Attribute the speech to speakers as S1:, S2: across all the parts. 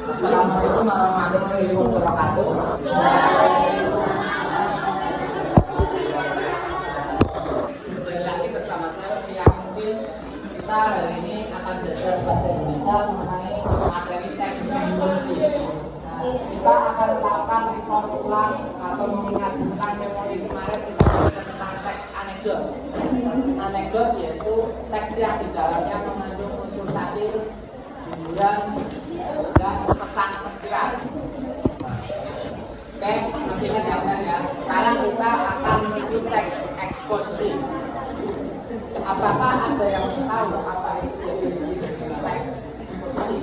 S1: Assalamualaikum warahmatullahi wabarakatuh. Kembali lagi bersama saya Fiang. Mungkin kita hari ini akan belajar bahasa Indonesia mengenai materi teks eksposisi. Kita akan melakukan recall ulang atau mengingat tentang memori kemarin kita belajar tentang teks anekdot. Anekdot yaitu teks yang di dalamnya mengandung unsur satir, hiburan, dan pesan tersirat. Oke, masih ingat ya. Sekarang kita akan menuju teks eksposisi. Apakah ada yang tahu apa itu definisi dari teks eksposisi?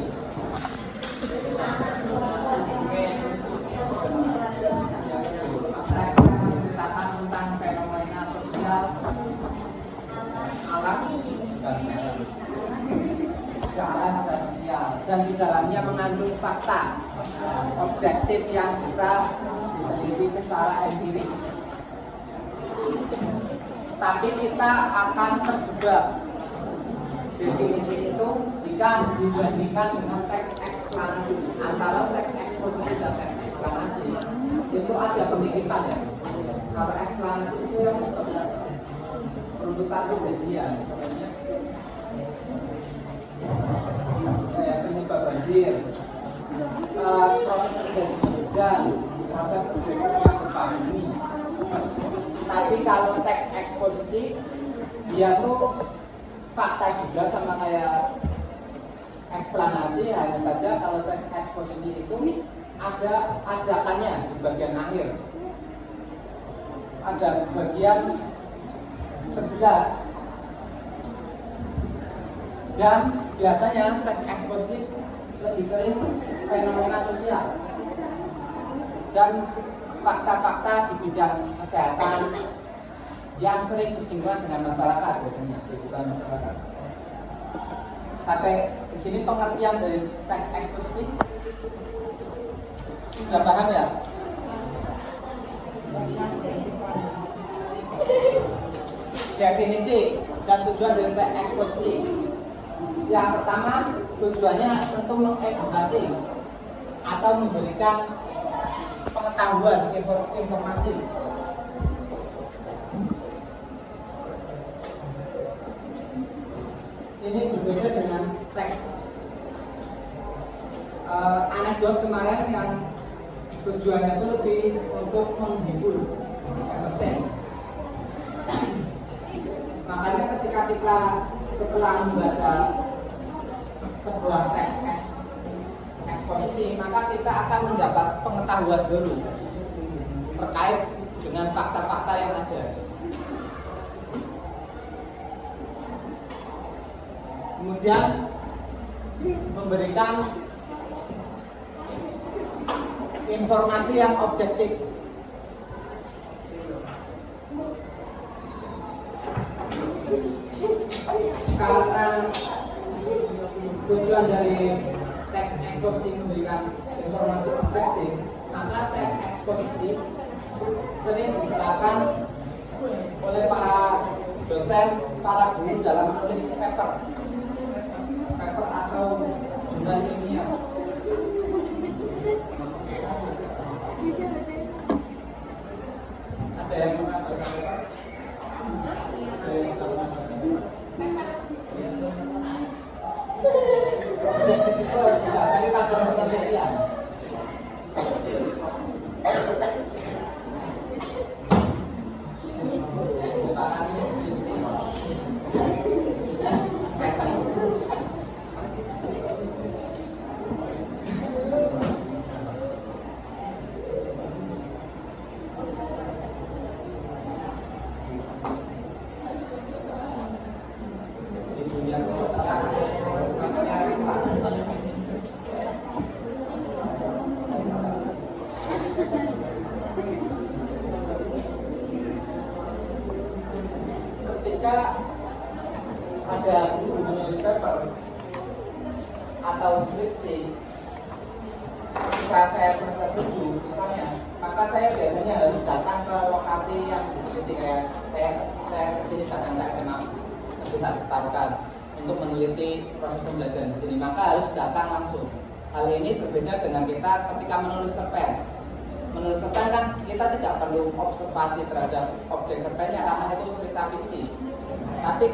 S1: Teks yang menceritakan tentang fenomena sosial, alam, dan sosial, dan di dalamnya mengandung fakta objektif yang bisa diteliti secara empiris. Tapi kita akan terjebak definisi itu jika dibandingkan dengan teks eksplanasi. Antara teks eksposisi dan teks eksplanasi itu ada pemiripan ya. Kalau eksplanasi itu yang sebenarnya peruntukan kejadian, sebenarnya kayak penyebab banjir, proses terjadi hujan, proses terjadinya gempa bumi. Tapi kalau teks eksposisi dia tuh fakta juga sama kayak eksplanasi, hanya saja kalau teks eksposisi itu ada ajakannya di bagian akhir, ada bagian terjelas. Dan biasanya teks eksposisi lebih sering fenomena sosial dan fakta-fakta di bidang kesehatan yang sering bersinggungan dengan masyarakat, biasanya kehidupan masyarakat. Sampai di sini pengertian dari teks eksposisi sudah paham ya? Definisi dan tujuan dari teks eksposisi. Yang pertama, tujuannya tentu mengedukasi atau memberikan pengetahuan, informasi. Ini berbeda dengan teks anekdot kemarin yang tujuannya itu lebih untuk menghibur, entertain. Makanya ketika kita setelah membaca sebuah teks eksposisi, maka kita akan mendapat pengetahuan baru terkait dengan fakta-fakta yang ada. Kemudian memberikan informasi yang objektif. Karena tujuan dari teks eksposisi memberikan informasi objektif, maka teks eksposisi sering digunakan oleh para dosen, para guru dalam menulis paper atau jurnal ilmiah. Ada yang mau baca paper? Objektif itu didasari pada penelitian. Ketika ada guru menulis paper atau skripsi, ketika saya semester 7 misalnya, maka saya biasanya harus datang ke lokasi yang diteliti. Kayak saya kesini datang ke SMA Negeri 1 Tarakan untuk meneliti proses pembelajaran di sini, maka harus datang langsung Hal ini berbeda dengan kita ketika menulis cerpen. Menulis cerpen kan kita tidak perlu observasi terhadap objek cerpennya karena itu cerita fiksi. Tapi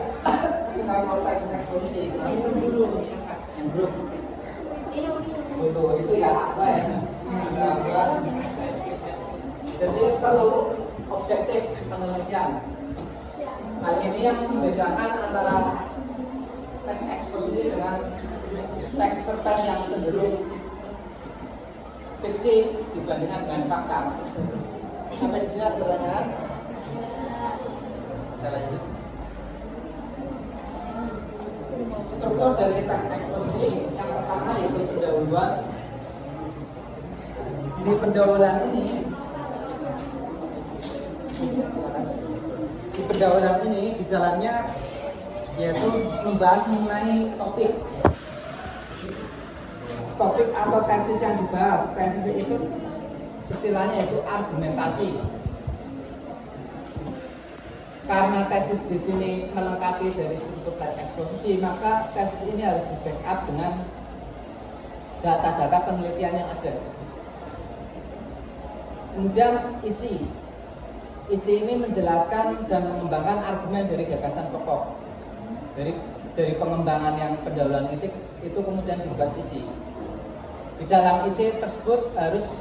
S1: kita mau teks eksposisi, yang grup itu ya apa ya? Jadi perlu objektif penelitian. Hal ini yang membedakan antara teks eksposisi dengan teks cerpen yang cenderung fiksi dibandingkan dengan fakta. Sampai di sini ada pertanyaan? Kita lanjut. Struktur dari teks eksposisi yang pertama yaitu pendahuluan. Di pendahuluan ini, di dalamnya yaitu membahas mengenai topik atau tesis yang dibahas. Tesis itu istilahnya itu argumentasi. Karena tesis di sini melengkapi dari struktur teks eksposisi, maka tesis ini harus di backup dengan data-data penelitian yang ada. Kemudian isi ini menjelaskan dan mengembangkan argumen dari gagasan pokok. Dari pengembangan yang pendahuluan itu kemudian dibuat isi. Di dalam isi tersebut harus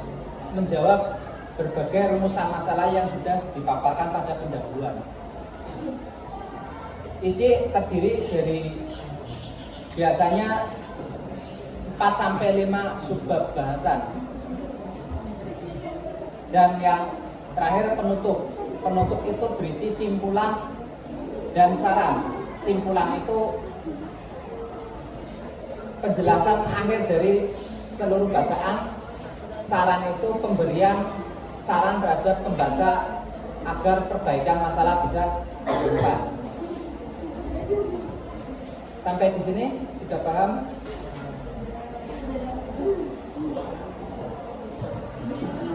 S1: menjawab berbagai rumusan masalah yang sudah dipaparkan pada pendahuluan. Isi terdiri dari biasanya 4-5 subbab bahasan. Dan yang terakhir penutup. Penutup itu berisi simpulan dan saran. Simpulan itu penjelasan akhir dari seluruh bacaan. Saran itu pemberian saran terhadap pembaca agar perbaikan masalah bisa dilakukan. Sampai di sini sudah paham?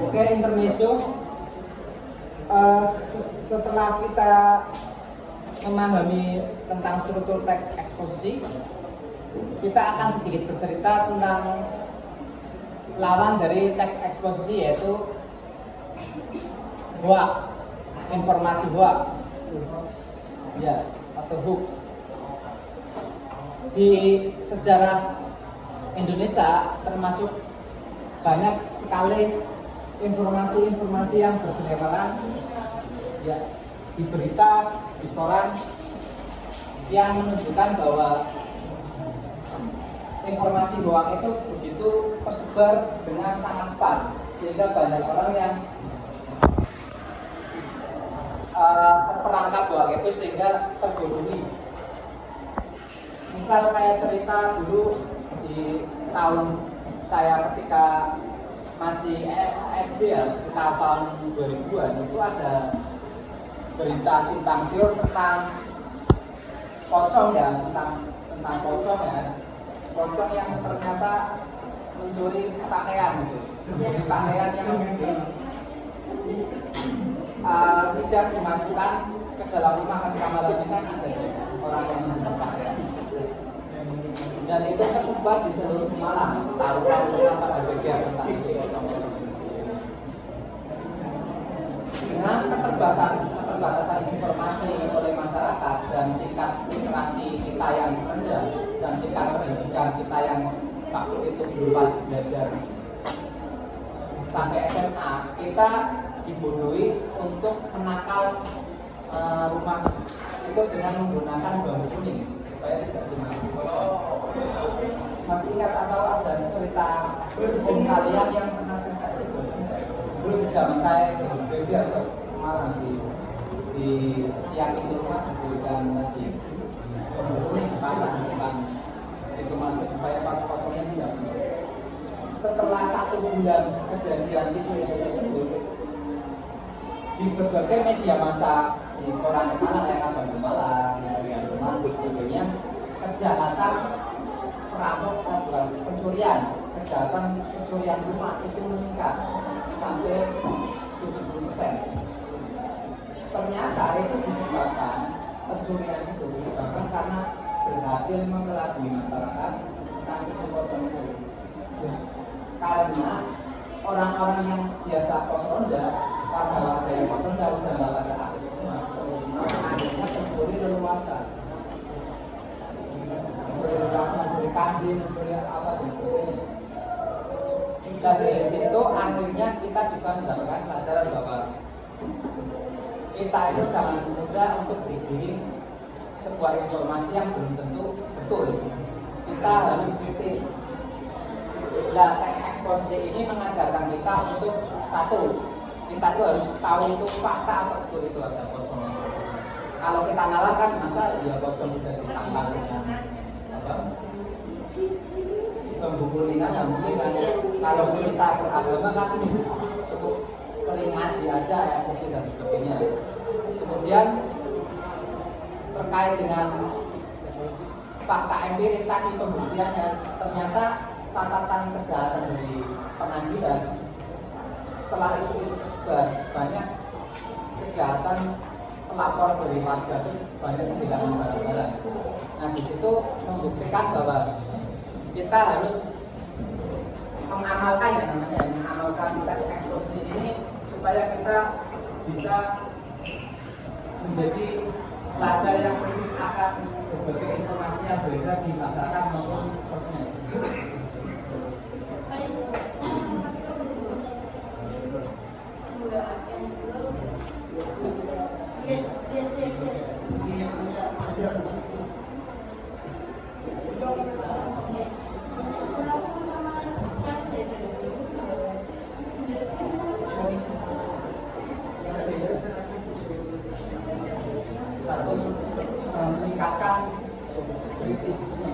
S1: Oke, intermezzo. Setelah kita memahami tentang struktur teks eksposisi, kita akan sedikit bercerita tentang lawan dari teks eksposisi yaitu hoax, informasi hoax, ya, atau hoax. Di sejarah Indonesia termasuk banyak sekali informasi-informasi yang berseliweran, ya, di berita, di koran, yang menunjukkan bahwa informasi hoax itu begitu tersebar dengan sangat cepat sehingga banyak orang yang terperangkap hoax itu sehingga terbodohi. Misal kayak cerita dulu di tahun saya ketika masih SD ya, sekitar tahun 2000-an itu ada berita simpang siur tentang pocong ya, tentang pocong ya, pocong yang ternyata mencuri pakaian gitu, mencuri pakaian yang tidak dimasukkan ke dalam rumah ketika malam ini kan ada orang yang mencuri pakaian. Dan itu tersebar di seluruh Malang, taruhan pada bagian tentang itu pocong-pocong. Dengan keterbatasan informasi oleh masyarakat dan tingkat literasi kita yang rendah dan tingkat pendidikan kita yang waktu itu belum wajib belajar sampai SMA, kita dibodohi untuk menakal rumah itu dengan menggunakan bambu kuning supaya tidak dimakan pocong. Masih ingat atau ada cerita om kalian yang pernah cerita itu? Dulu di zaman saya itu biasa malam di setiap pintu rumah diberikan tadi bambu dipasang di depan itu masuk supaya pocongnya tidak masuk. Setelah 1 bulan kejadian itu tersebut di berbagai media massa, di koran Malang, ya, kabar Malang, harian Malang, dan sebagainya, kejahatan perampok bukan kejahatan pencurian rumah itu meningkat sampai 70%. Ternyata itu disebabkan pencurian itu disebabkan karena berhasil mengelabui masyarakat tentang isi pocong itu. karena orang-orang yang biasa pos ronda, warga-warga yang pos ronda udah nggak pada aktif semua, akhirnya pencuri leluasa, mencuri kambing, mencuri apa dan sebagainya. Dan dari situ akhirnya kita bisa mendapatkan pelajaran bahwa kita itu jangan mudah untuk digiring sebuah informasi yang belum tentu betul. Kita harus kritis. Nah, teks eksposisi ini mengajarkan kita untuk satu, kita tuh harus tahu itu fakta apa betul itu ada pocong. Kalau kita nalar kan masa ya pocong bisa ditangkap dengan apa? Pembukulingan yang mungkin kan kalau kita beragama kan cukup sering ngaji aja ya fungsi dan sebagainya. Kemudian terkait dengan fakta empiris tadi pembuktiannya, ternyata catatan kejahatan dari pengadilan setelah isu itu tersebar, banyak kejahatan pelapor dari warga itu banyak kehilangan barang-barang. Nah di situ membuktikan bahwa kita harus mengamalkan ya namanya, mengamalkan tes eksposisi ini supaya kita bisa menjadi pelajar yang kritis akan berbagai informasi yang beredar di masyarakat maupun sosmed. Satu, meningkatkan kritisisme.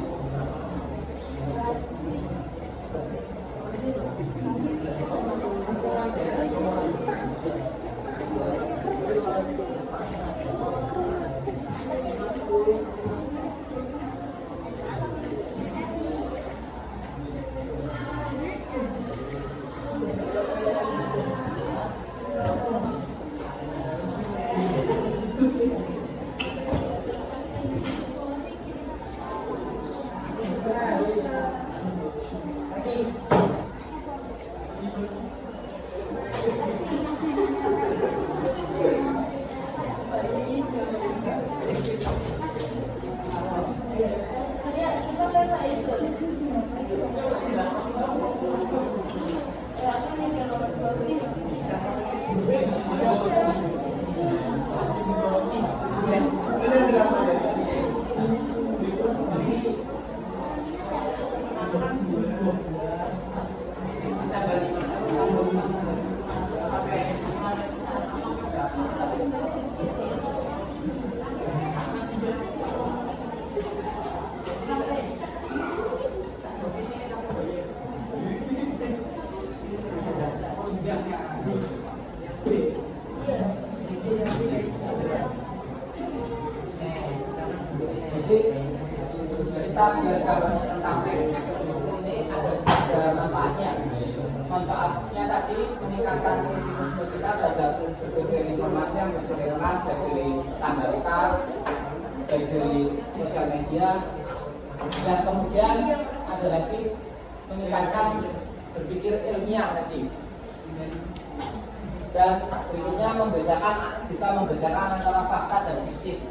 S1: Kita belajar tentang eksekusi ini ada manfaatnya. Manfaatnya tadi meningkatkan kritisisme kita terhadap berbagai informasi yang berseliweran baik dari tetangga kita, baik dari sosial media, dan kemudian ada lagi meningkatkan berpikir ilmiah tadi. Dan berikutnya bisa membedakan antara fakta dan fiktif.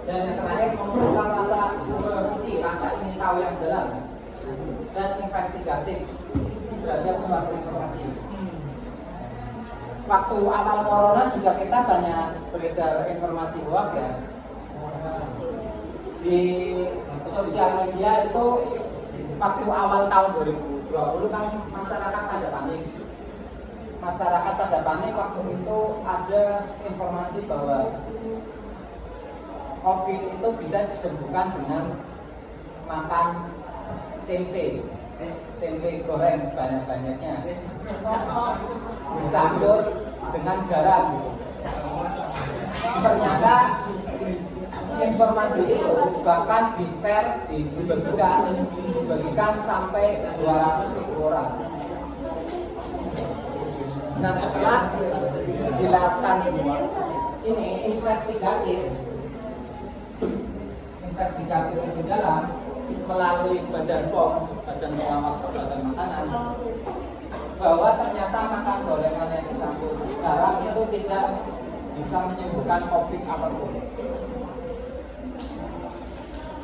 S1: Dan yang terakhir menumbuhkan rasa curiosity, rasa ingin tahu yang dalam dan investigatif terhadap suatu informasi. Waktu awal corona juga kita banyak beredar informasi hoax ya. Di sosial media itu waktu awal tahun 2020 kan masyarakat pada panik. Masyarakat pada panik waktu itu ada informasi bahwa COVID itu bisa disembuhkan dengan makan tempe goreng sebanyak-banyaknya, dicampur dengan garam. Ternyata informasi itu bahkan di-share, dibagikan sampai 200.000 orang. Nah setelah dilakukan ini investigatif lebih dalam, melalui Badan POM, Badan Pengawas Obat dan Makanan, bahwa ternyata makan gorengan yang dicampur garam itu tidak bisa menyembuhkan COVID apapun.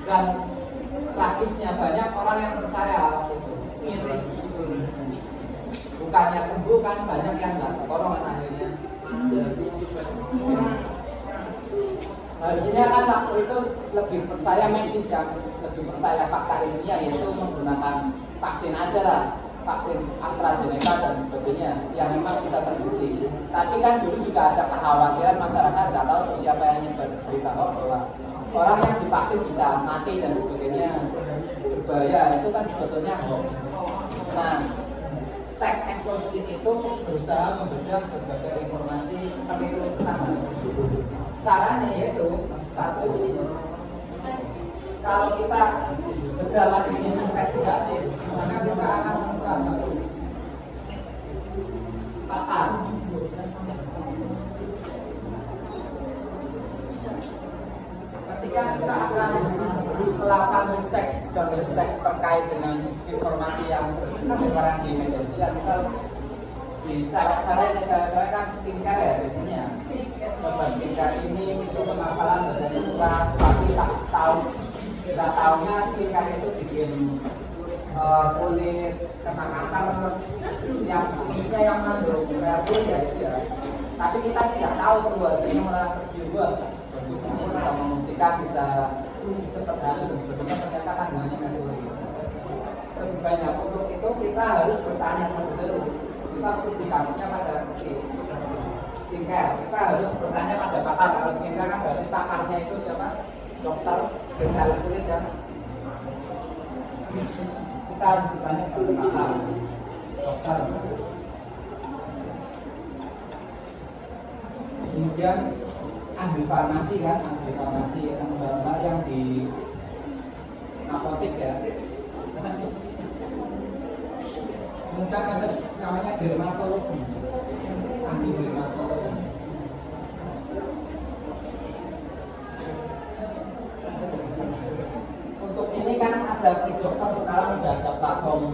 S1: Dan tragisnya banyak orang yang percaya itu miris, bukannya sembuh kan banyak yang nggak ketolongan akhirnya. Harusnya kan waktu itu lebih percaya medis kan, lebih percaya fakta ilmiah, yaitu menggunakan vaksin aja lah, vaksin AstraZeneca dan sebagainya yang memang sudah terbukti. Tapi kan dulu juga ada kekhawatiran masyarakat nggak tahu siapa yang nyebar berita bahwa orang yang divaksin bisa mati dan sebagainya, berbahaya. Itu kan sebetulnya hoax. Nah, teks eksklusif itu berusaha membedah berbagai informasi keliru pertama. Caranya yaitu satu, kalau kita bedah lagi investigatif, maka kita akan menemukan satu pakar. Ketika kita akan melakukan riset dan riset terkait dengan informasi yang bertebaran di media sosial, misal di cara-cara kan skincare ya biasanya. Skincare ini itu permasalahan biasanya kurang, tapi tak tahu, kita tahunya skincare itu bikin kulit kena kanker yang khususnya yang mengandung merkuri ya itu ya. Tapi kita tidak tahu keluarganya malah terjiwa. Bagus ini bisa membuktikan, bisa cepat halus dan sebagainya, ternyata kandungannya merkuri. Lebih banyak untuk itu kita harus bertanya dulu. Misal studi kasusnya pada skincare, kita harus bertanya pada pakar. Kalau skincare kan berarti pakarnya itu siapa? Dokter, spesialis kulit kan. Kita harus bertanya pada pakar, dokter. Kemudian ahli farmasi kan, ahli farmasi mbak yang di apotek ya. Misalkan ada namanya dermatologi, ahli dermatologi. Untuk ini kan ada dokter sekarang sudah ada platform